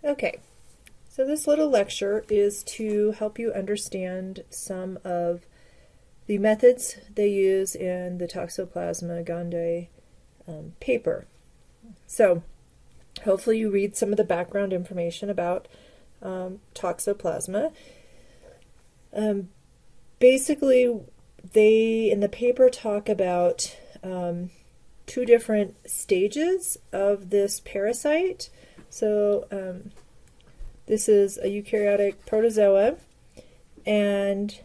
Okay, so this little lecture is to help you understand some of the methods they use in the Toxoplasma gondii paper. So hopefully you read some of the background information about Toxoplasma. Basically, they in the paper talk about two different stages of this parasite. So this is a eukaryotic protozoa, and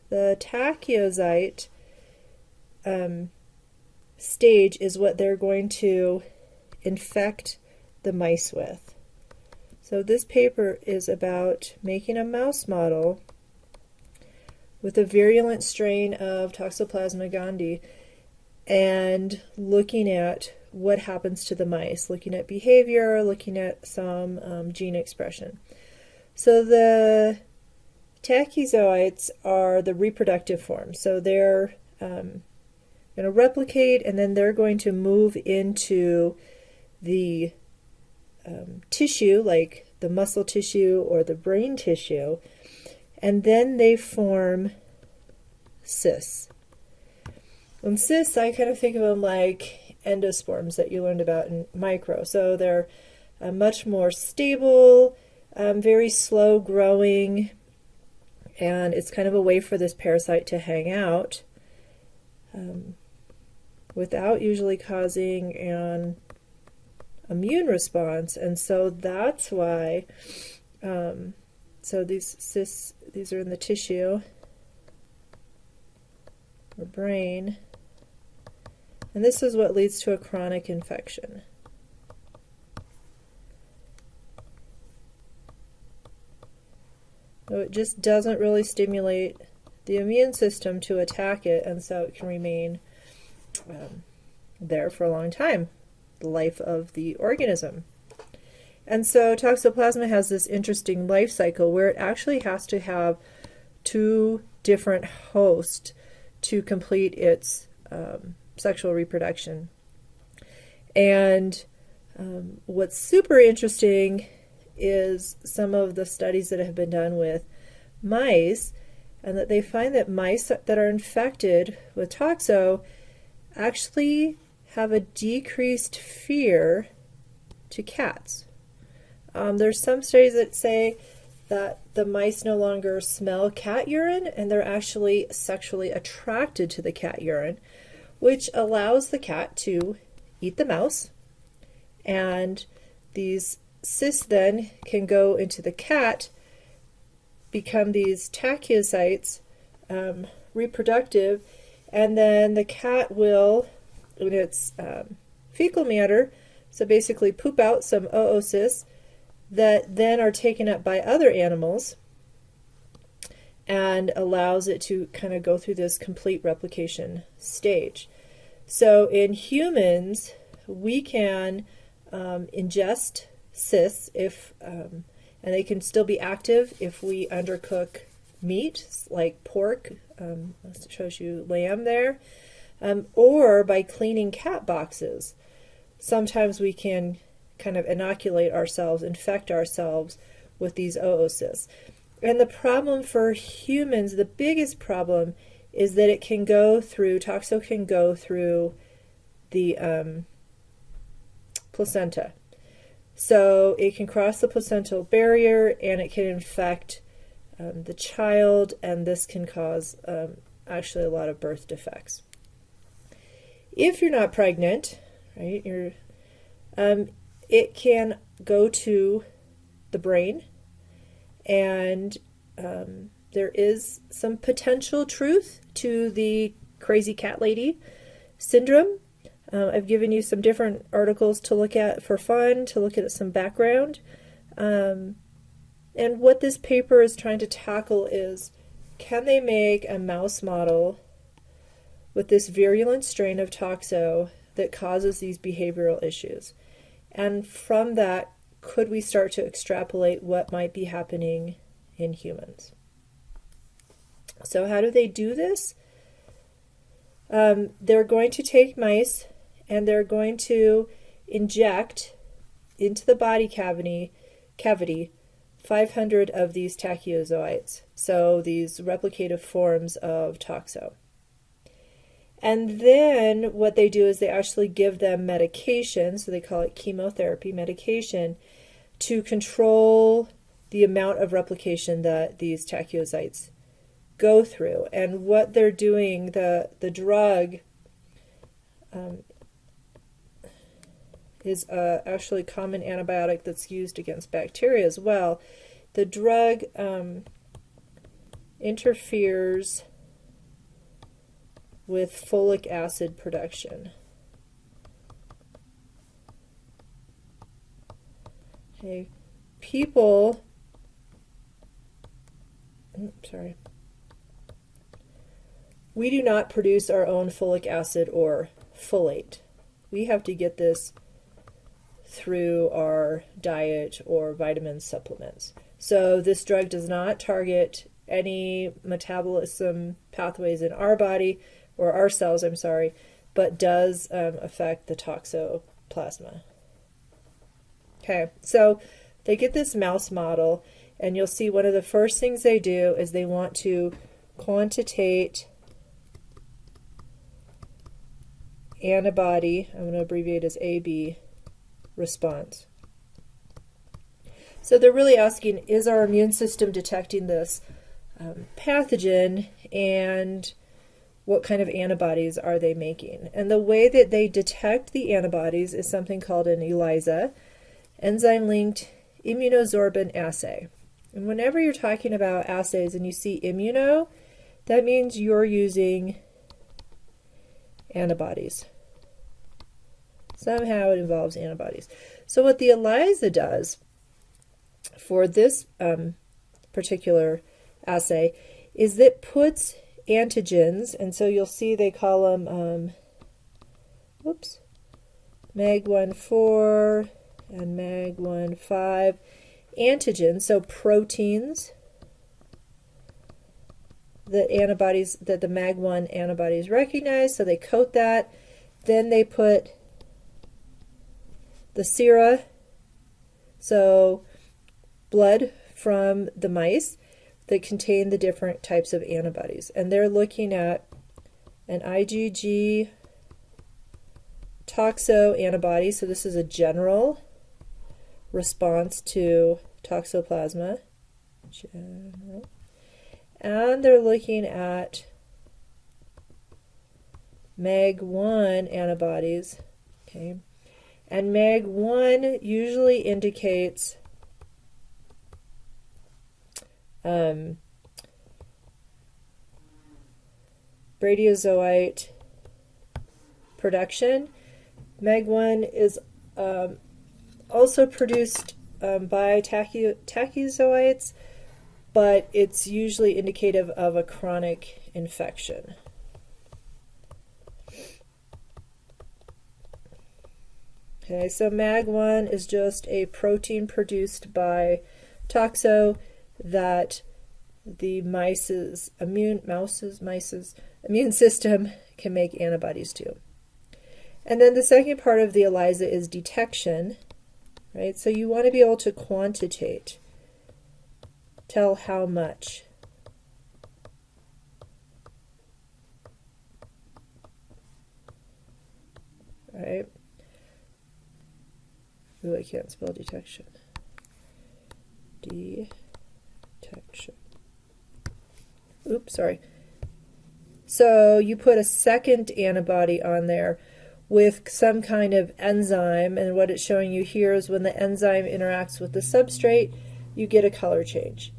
the tachyocyte stage is what they're going to infect the mice with. So this paper is about making a mouse model with a virulent strain of Toxoplasma gondii and looking at what happens to the mice, looking at behavior, looking at some gene expression. So the tachyzoites are the reproductive form. So they're going to replicate, and then they're going to move into the tissue, like the muscle tissue or the brain tissue, and then they form cysts. And cysts, I kind of think of them like endosperms that you learned about in micro. So they're much more stable, very slow growing, and it's kind of a way for this parasite to hang out without usually causing an immune response. And so that's why, so these cysts, these are in the tissue or brain, and this is what leads to a chronic infection. So it just doesn't really stimulate the immune system to attack it, and so it can remain there for a long time, the life of the organism. And so Toxoplasma has this interesting life cycle where it actually has to have two different hosts to complete its sexual reproduction. And what's super interesting is some of the studies that have been done with mice, and that they find that mice that are infected with toxo actually have a decreased fear to cats. There's some studies that say that the mice no longer smell cat urine, and they're actually sexually attracted to the cat urine, which allows the cat to eat the mouse, and these cysts then can go into the cat, become these tachyocytes, reproductive, and then the cat will, in its fecal matter, so basically poop out some oocysts that then are taken up by other animals and allows it to kind of go through this complete replication stage. So in humans, we can ingest cysts if, and they can still be active if we undercook meat, like pork, it shows you lamb there, or by cleaning cat boxes. Sometimes we can kind of inoculate ourselves, infect ourselves with these oocysts. And the problem for humans, the biggest problem, is that it can go through, toxo can go through the placenta. So it can cross the placental barrier, and it can infect the child, and this can cause actually a lot of birth defects. If you're not pregnant, right, it can go to the brain, and there is some potential truth to the crazy cat lady syndrome. I've given you some different articles to look at for fun, to look at some background. And what this paper is trying to tackle is, can they make a mouse model with this virulent strain of toxo that causes these behavioral issues? And from that, could we start to extrapolate what might be happening in humans? So how do they do this? They're going to take mice, and they're going to inject into the body cavity cavity 500 of these tachyozoites, so these replicative forms of Toxo. And then what they do is they actually give them medication, so they call it chemotherapy medication, to control the amount of replication that these tachyozoites go through. And what they're doing, the drug is actually a common antibiotic that's used against bacteria as well. The drug interferes with folic acid production. Okay, people, we do not produce our own folic acid or folate. We have to get this through our diet or vitamin supplements. So this drug does not target any metabolism pathways in our body, or our cells, I'm sorry, but does affect the toxoplasma. Okay, so they get this mouse model, and you'll see one of the first things they do is they want to quantitate antibody, I'm going to abbreviate as AB, response. So they're really asking, is our immune system detecting this pathogen, and what kind of antibodies are they making? And the way that they detect the antibodies is something called an ELISA, enzyme-linked immunosorbent assay. And whenever you're talking about assays and you see immuno, that means you're using antibodies. Somehow it involves antibodies. So what the ELISA does for this particular assay is that puts antigens, and so you'll see they call them MAG1-4 and MAG1-5 antigens, so proteins that antibodies, that the MAG1 antibodies recognize, so they coat that. Then they put the sera, so blood from the mice that contain the different types of antibodies. And they're looking at an IgG Toxo antibody, so this is a general response to toxoplasma. General. And they're looking at MAG1 antibodies. Okay. And MAG1 usually indicates bradiozoite production. MAG1 is also produced by tachyozoites, but it's usually indicative of a chronic infection. Okay, so MAG1 is just a protein produced by Toxo that the mice's immune system can make antibodies to. And then the second part of the ELISA is detection, right? So you want to be able to quantitate, tell how much. Right? Ooh, I can't spell detection. Detection. Oops, sorry. So you put a second antibody on there with some kind of enzyme, and what it's showing you here is when the enzyme interacts with the substrate, you get a color change.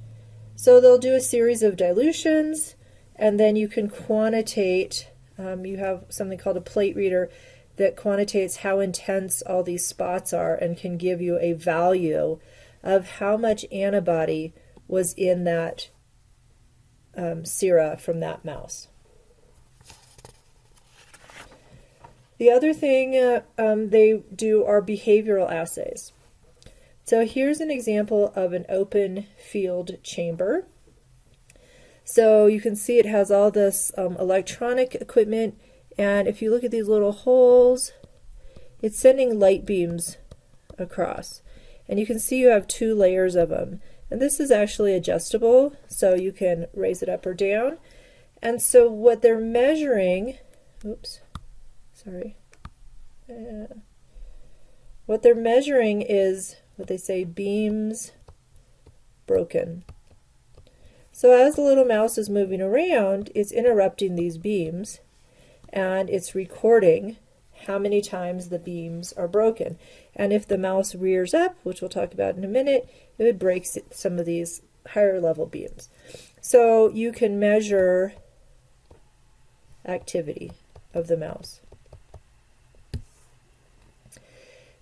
So they'll do a series of dilutions, and then you can quantitate. You have something called a plate reader that quantitates how intense all these spots are and can give you a value of how much antibody was in that sera from that mouse. The other thing they do are behavioral assays. So here's an example of an open field chamber. So you can see it has all this electronic equipment, and if you look at these little holes, it's sending light beams across. And you can see you have 2 layers of them. And this is actually adjustable, so you can raise it up or down. And so what they're measuring, oops, sorry. What they're measuring is what they say beams broken. So as the little mouse is moving around, it's interrupting these beams, and it's recording how many times the beams are broken. And if the mouse rears up, which we'll talk about in a minute, it would break some of these higher level beams. So you can measure activity of the mouse.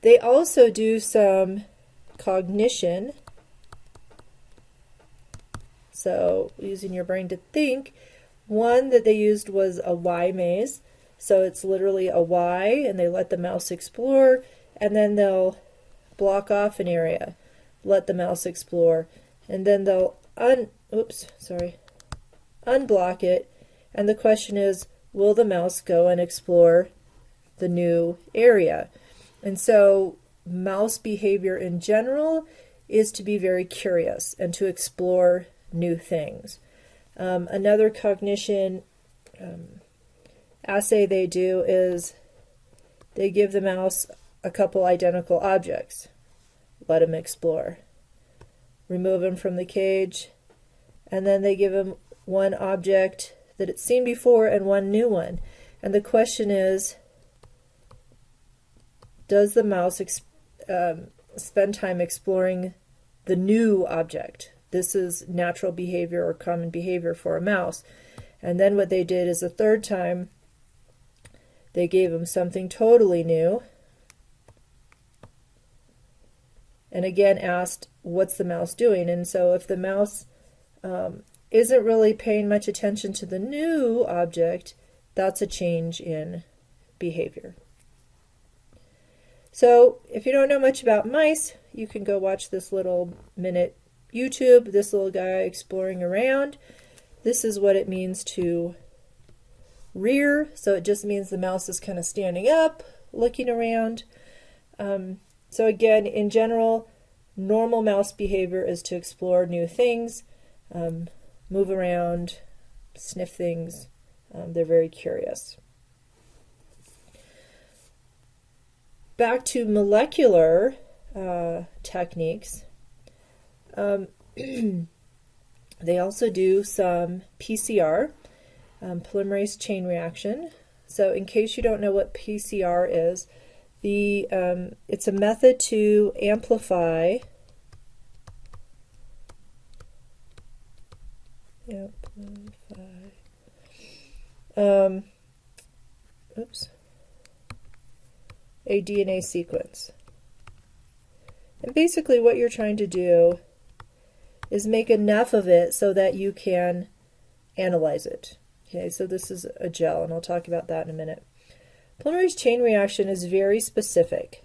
They also do some cognition. So using your brain to think. One that they used was a Y maze. So it's literally a Y, and they let the mouse explore, and then they'll block off an area, let the mouse explore, and then they'll unblock it, and the question is, will the mouse go and explore the new area? And so mouse behavior in general is to be very curious and to explore new things. Another cognition assay they do is they give the mouse a couple identical objects, let him explore, remove him from the cage, and then they give him one object that it's seen before and one new one. And the question is, does the mouse spend time exploring the new object? This is natural behavior or common behavior for a mouse. And then what they did is the third time, they gave him something totally new, and again asked, what's the mouse doing? And so if the mouse isn't really paying much attention to the new object, that's a change in behavior. So if you don't know much about mice, you can go watch this little minute YouTube, this little guy exploring around. This is what it means to rear, so it just means the mouse is kind of standing up, looking around. So again, in general, normal mouse behavior is to explore new things, move around, sniff things. They're very curious. Back to molecular techniques. They also do some PCR, polymerase chain reaction. So in case you don't know what PCR is, it's a method to amplify a DNA sequence. And basically what you're trying to do is make enough of it so that you can analyze it. Okay, so this is a gel, and I'll talk about that in a minute. Polymerase chain reaction is very specific.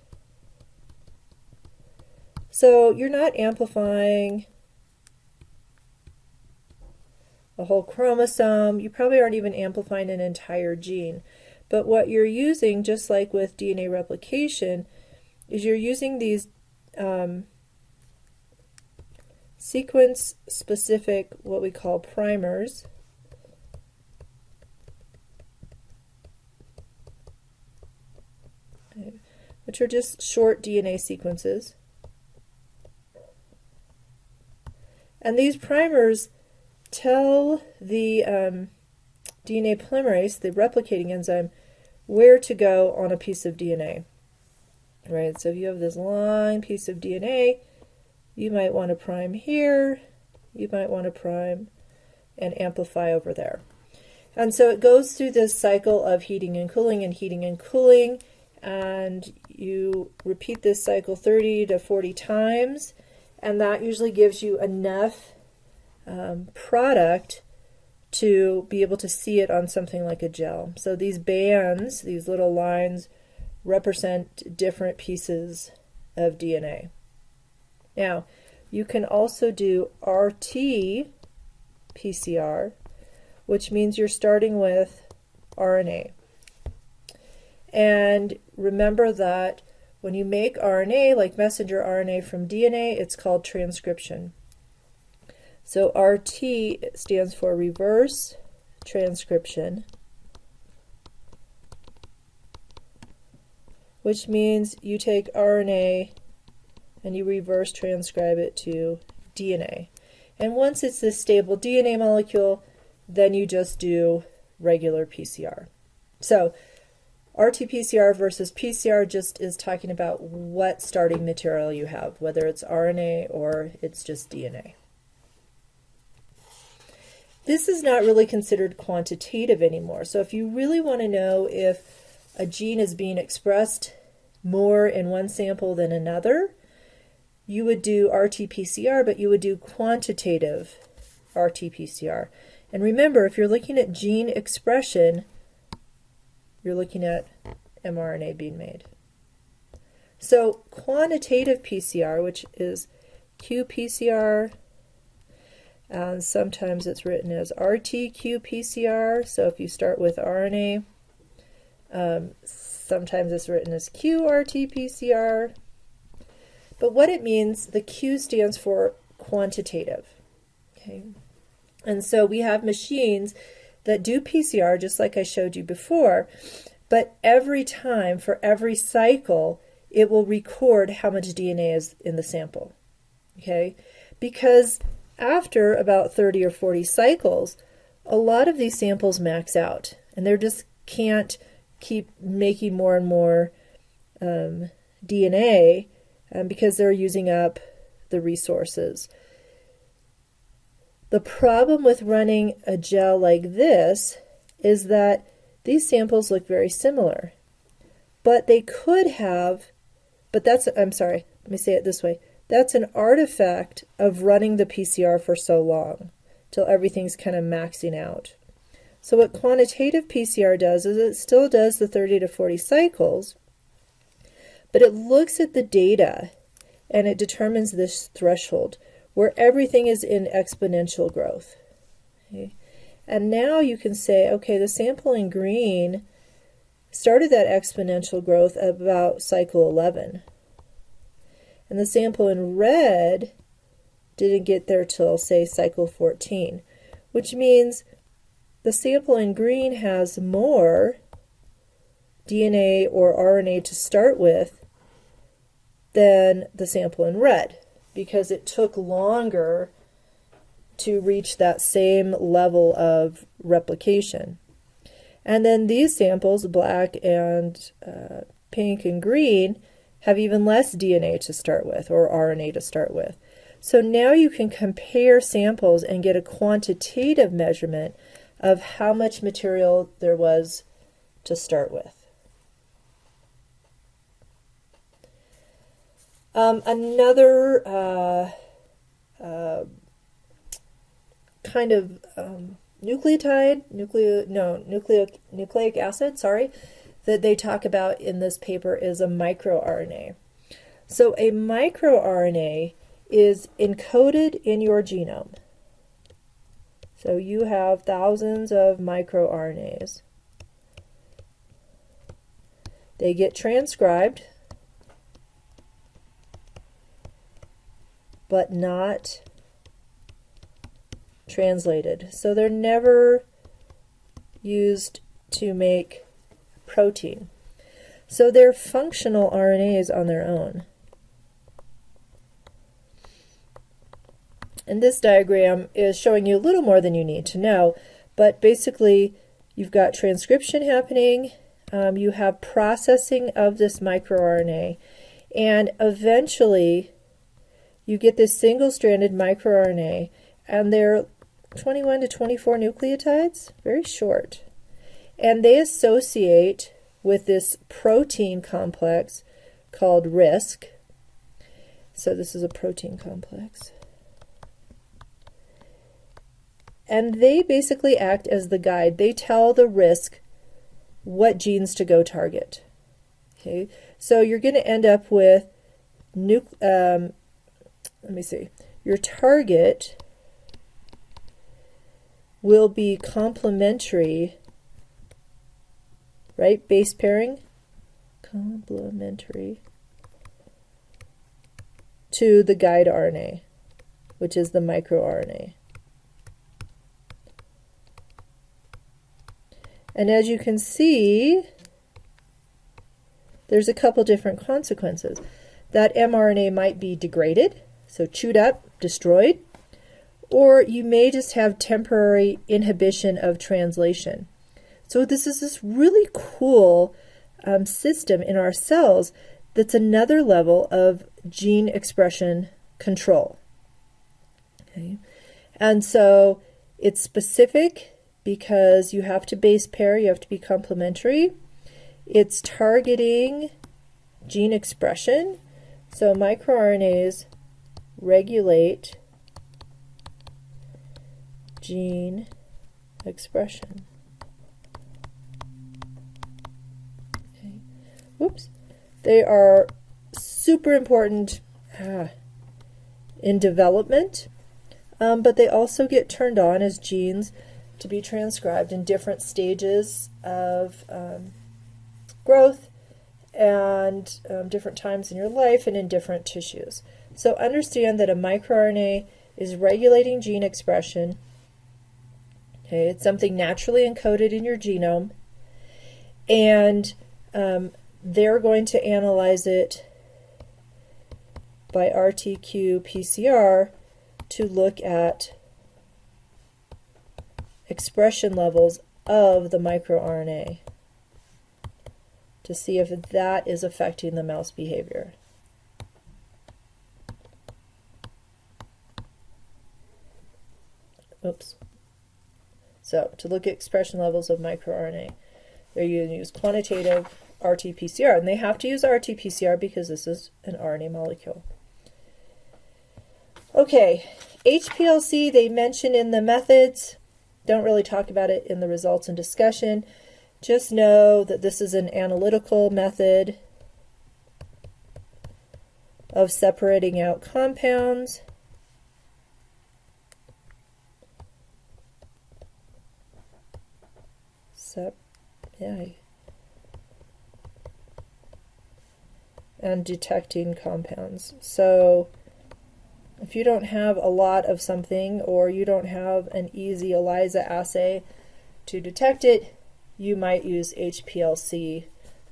So you're not amplifying a whole chromosome. You probably aren't even amplifying an entire gene. But what you're using, just like with DNA replication, is you're using these sequence-specific, what we call primers, which are just short DNA sequences. And these primers tell the DNA polymerase, the replicating enzyme, where to go on a piece of DNA. Right, so if you have this long piece of DNA, you might want to prime here, you might want to prime and amplify over there. And so it goes through this cycle of heating and cooling and heating and cooling, and you repeat this cycle 30 to 40 times, and that usually gives you enough product to be able to see it on something like a gel. So these bands, these little lines, represent different pieces of DNA. Now, you can also do RTPCR, which means you're starting with RNA. And remember that When you make RNA, like messenger RNA from DNA, it's called transcription. So RT stands for reverse transcription, which means you take RNA and you reverse transcribe it to DNA. And once it's this stable DNA molecule, then you just do regular PCR. So RT-PCR versus PCR just is talking about what starting material you have, whether it's RNA or it's just DNA. This is not really considered quantitative anymore. So if you really want to know if a gene is being expressed more in one sample than another, you would do RT-PCR, but you would do quantitative RT-PCR. And remember, if you're looking at gene expression, you're looking at mRNA being made. So quantitative PCR, which is qPCR, and sometimes it's written as RT-qPCR. So if you start with RNA, sometimes it's written as qRT-PCR. But what it means, the Q stands for quantitative. Okay, and so we have machines that do PCR, just like I showed you before, but every time, for every cycle, it will record how much DNA is in the sample. Okay, because after about 30 or 40 cycles, a lot of these samples max out, and they just can't keep making more and more DNA because they're using up the resources. The problem with running a gel like this is that these samples look very similar, but they could have, I'm sorry, let me say it this way, that's an artifact of running the PCR for so long, till everything's kind of maxing out. So what quantitative PCR does is it still does the 30 to 40 cycles, but it looks at the data and it determines this threshold where everything is in exponential growth. Okay? And now you can say, okay, the sample in green started that exponential growth at about cycle 11. And the sample in red didn't get there till, say, cycle 14, which means the sample in green has more DNA or RNA to start with than the sample in red, because it took longer to reach that same level of replication. And then these samples, black and pink and green, have even less DNA to start with, or RNA to start with. So now you can compare samples and get a quantitative measurement of how much material there was to start with. Another kind of nucleic acid, that they talk about in this paper is a microRNA. So a microRNA is encoded in your genome. So you have thousands of microRNAs. They get transcribed, but not translated. So they're never used to make protein. So they're functional RNAs on their own. And this diagram is showing you a little more than you need to know, but basically you've got transcription happening, you have processing of this microRNA, and eventually you get this single-stranded microRNA, and they're 21 to 24 nucleotides, very short. And they associate with this protein complex called RISC. So this is a protein complex. And they basically act as the guide. They tell the RISC what genes to go target. Okay, so you're going to end up with your target will be complementary, right? Base pairing, complementary to the guide RNA, which is the microRNA. And as you can see, there's a couple different consequences. That mRNA might be degraded, so chewed up, destroyed, or you may just have temporary inhibition of translation. So this is this really cool system in our cells that's another level of gene expression control. Okay. And so it's specific because you have to base pair, you have to be complementary. It's targeting gene expression. So microRNAs regulate gene expression. Okay. Whoops. They are super important in development, but they also get turned on as genes to be transcribed in different stages of growth and different times in your life and in different tissues. So understand that a microRNA is regulating gene expression. Okay, it's something naturally encoded in your genome, and they're going to analyze it by RTQ-PCR to look at expression levels of the microRNA to see if that is affecting the mouse behavior. Oops. So to look at expression levels of microRNA, they're going to use quantitative RT-PCR, and they have to use RT-PCR because this is an RNA molecule. Okay, HPLC they mention in the methods, don't really talk about it in the results and discussion. Just know that this is an analytical method of separating out compounds. And detecting compounds. So if you don't have a lot of something, or you don't have an easy ELISA assay to detect it, you might use HPLC,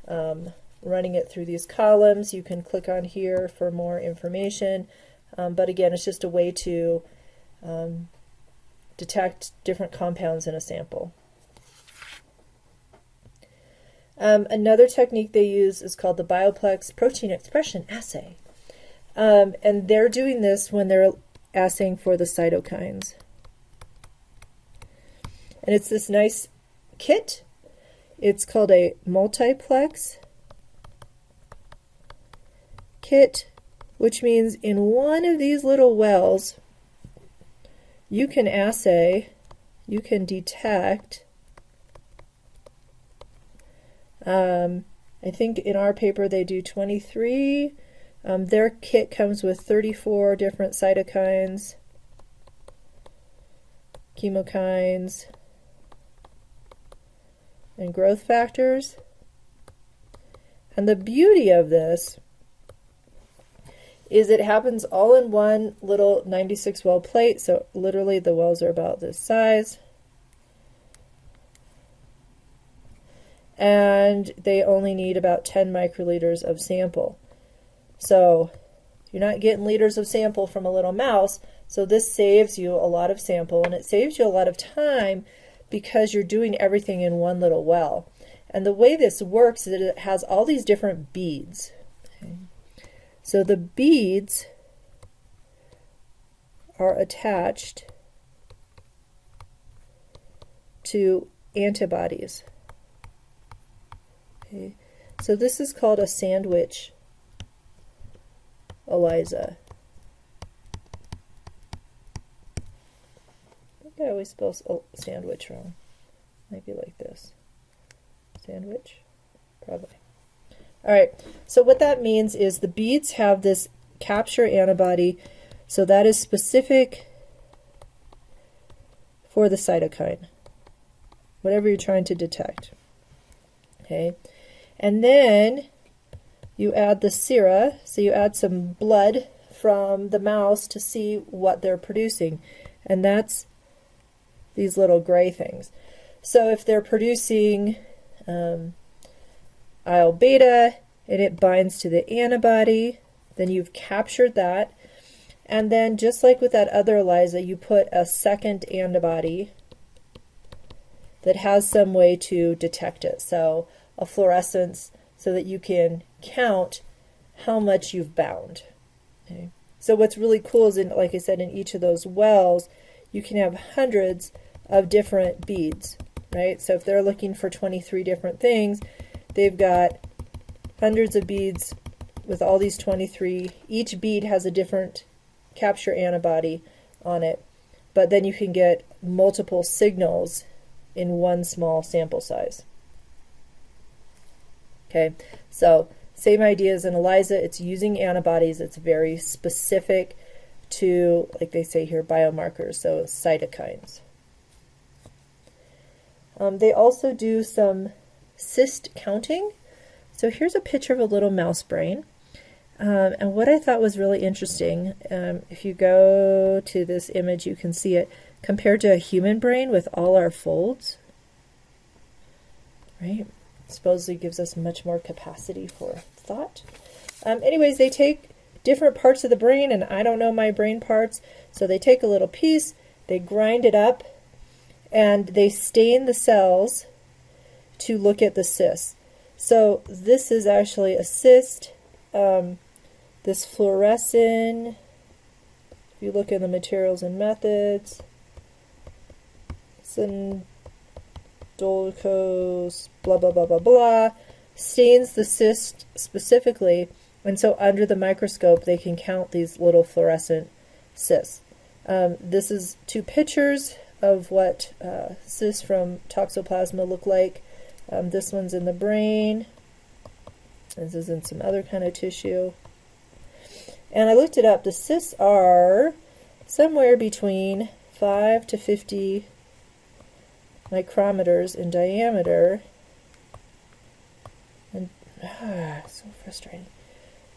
running it through these columns. You can click on here for more information, but again, it's just a way to detect different compounds in a sample. Another technique they use is called the BioPlugs protein expression assay. And they're doing this when they're assaying for the cytokines. And it's this nice kit. It's called a multiplex kit, which means in one of these little wells, you can assay, you can detect, I think in our paper they do 23. Their kit comes with 34 different cytokines, chemokines, and growth factors. And the beauty of this is it happens all in one little 96 well plate, so literally the wells are about this size. And they only need about 10 microliters of sample. So you're not getting liters of sample from a little mouse, so this saves you a lot of sample, and it saves you a lot of time because you're doing everything in one little well. And the way this works is that it has all these different beads. Okay. So the beads are attached to antibodies. Okay. So this is called a sandwich ELISA. I think I always spell sandwich wrong. Might be like this. Sandwich? Probably. Alright, so what that means is the beads have this capture antibody, so that is specific for the cytokine, whatever you're trying to detect. Okay, and then you add the sera, so you add some blood from the mouse to see what they're producing, and that's these little gray things. So if they're producing IL-beta and it binds to the antibody, then you've captured that. And then just like with that other ELISA, you put a second antibody that has some way to detect it. So a fluorescence so that you can count how much you've bound. Okay. So what's really cool is, like I said, in each of those wells, you can have hundreds of different beads, right? So if they're looking for 23 different things, they've got hundreds of beads with all these 23. Each bead has a different capture antibody on it, but then you can get multiple signals in one small sample size. Okay, so same idea as an ELISA. It's using antibodies. It's very specific to, like they say here, biomarkers, so cytokines. They also do some cyst counting. So here's a picture of a little mouse brain. And what I thought was really interesting, if you go to this image, you can see it compared to a human brain with all our folds, right? Supposedly gives us much more capacity for thought. Anyways, they take different parts of the brain, and I don't know my brain parts, so they take a little piece, they grind it up, and they stain the cells to look at the cysts. So this is actually a cyst. This fluorescent, if you look in the materials and methods, Dolcos, blah, blah, blah, blah, blah, stains the cyst specifically, and so under the microscope they can count these little fluorescent cysts. This is two pictures of what cysts from toxoplasma look like. This one's in the brain. This is in some other kind of tissue. And I looked it up. The cysts are somewhere between 5 to 50 micrometers in diameter. And so frustrating.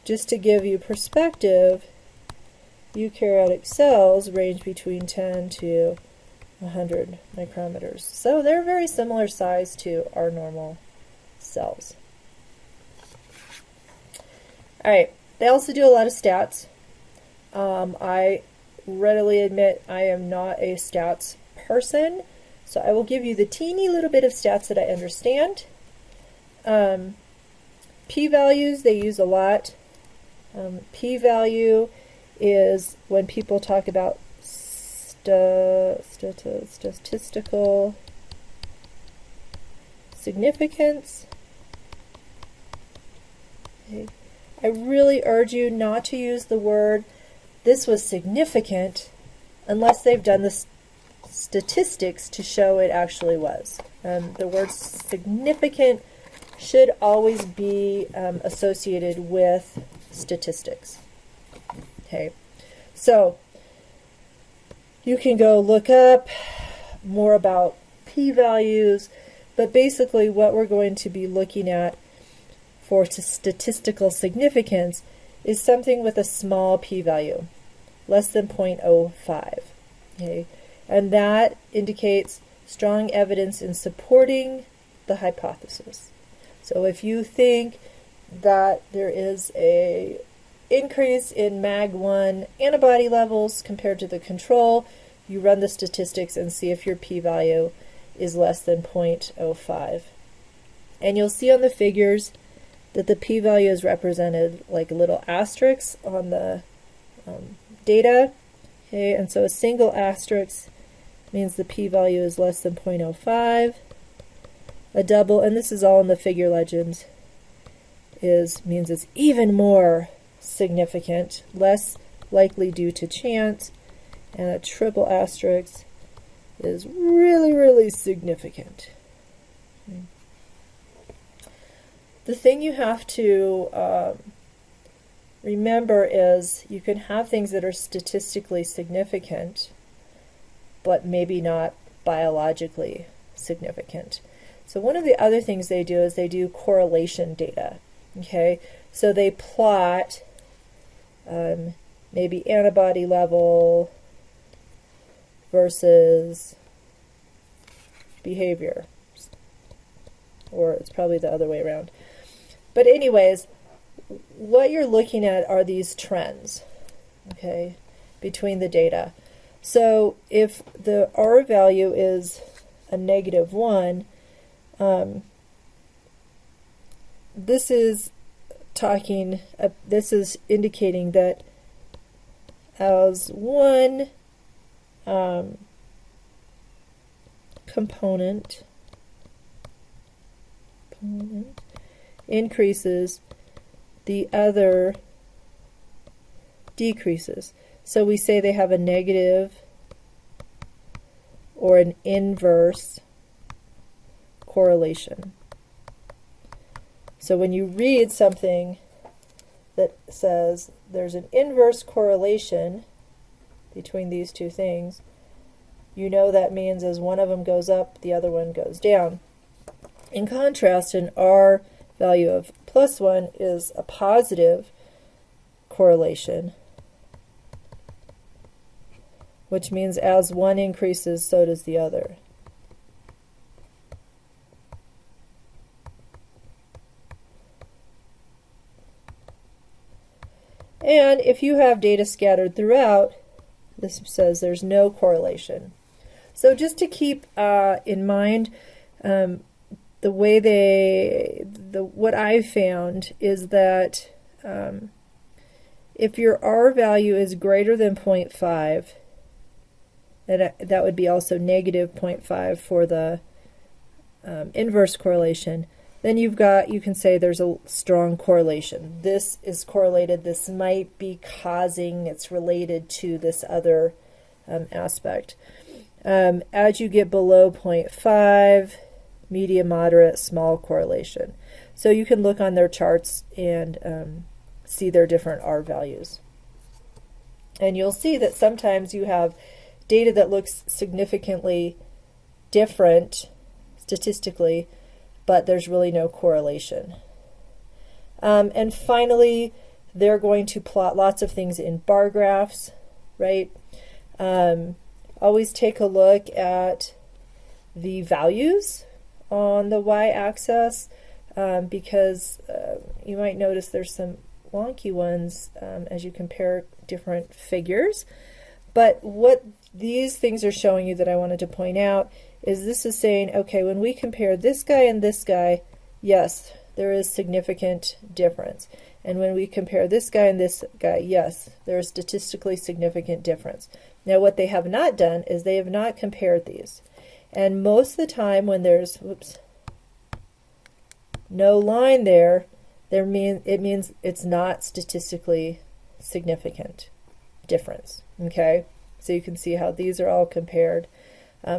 Just to give you perspective, eukaryotic cells range between 10 to 100 micrometers. So they're very similar size to our normal cells. All right, they also do a lot of stats. I readily admit I am not a stats person, so I will give you the teeny little bit of stats that I understand. P-values they use a lot. P-value is when people talk about statistical significance. Okay. I really urge you not to use the word "this was significant" unless they've done the statistics to show it actually was. The word significant should always be associated with statistics. Okay, so you can go look up more about p-values, but basically what we're going to be looking at for statistical significance is something with a small p-value, less than 0.05. Okay? And that indicates strong evidence in supporting the hypothesis. So if you think that there is a increase in MAG1 antibody levels compared to the control, you run the statistics and see if your p-value is less than 0.05. And you'll see on the figures that the p-value is represented like a little asterisk on the data. Okay, and so a single asterisk means the p-value is less than 0.05. A double, and this is all in the figure legends, means it's even more significant, less likely due to chance, and a triple asterisk is really, really significant. Okay. The thing you have to remember is you can have things that are statistically significant, but maybe not biologically significant. So one of the other things they do is they do correlation data. Okay, so they plot maybe antibody level versus behavior. Or it's probably the other way around. But anyways, what you're looking at are these trends, okay, between the data. So if the R value is a -1, this is indicating that as one component increases, the other decreases. So we say they have a negative or an inverse correlation. So when you read something that says there's an inverse correlation between these two things, you know that means as one of them goes up, the other one goes down. In contrast, an R value of +1 is a positive correlation, which means as one increases, so does the other. And if you have data scattered throughout, this says there's no correlation. So just to keep in mind, the way what I found is that if your R value is greater than 0.5, and that would be also -0.5 for the inverse correlation, then you can say there's a strong correlation. This is correlated, this might be causing, it's related to this other aspect. As you get below 0.5, medium, moderate, small correlation. So you can look on their charts and see their different R values. And you'll see that sometimes you have data that looks significantly different statistically, but there's really no correlation. And finally, they're going to plot lots of things in bar graphs, right? Always take a look at the values on the y-axis because you might notice there's some wonky ones as you compare different figures. But what these things are showing you that I wanted to point out is this is saying, okay, when we compare this guy and this guy, yes, there is significant difference. And when we compare this guy and this guy, yes, there is statistically significant difference. Now what they have not done is they have not compared these. And most of the time when there's no line there, it means it's not statistically significant difference. Okay, so you can see how these are all compared.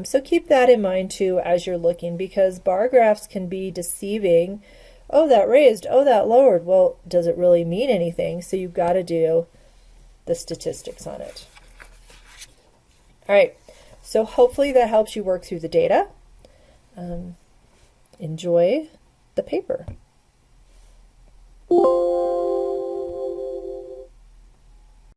So keep that in mind too as you're looking, because bar graphs can be deceiving. Oh, that raised, oh, that lowered. Well, does it really mean anything? So you've got to do the statistics on it. All right, so hopefully that helps you work through the data. Enjoy the paper.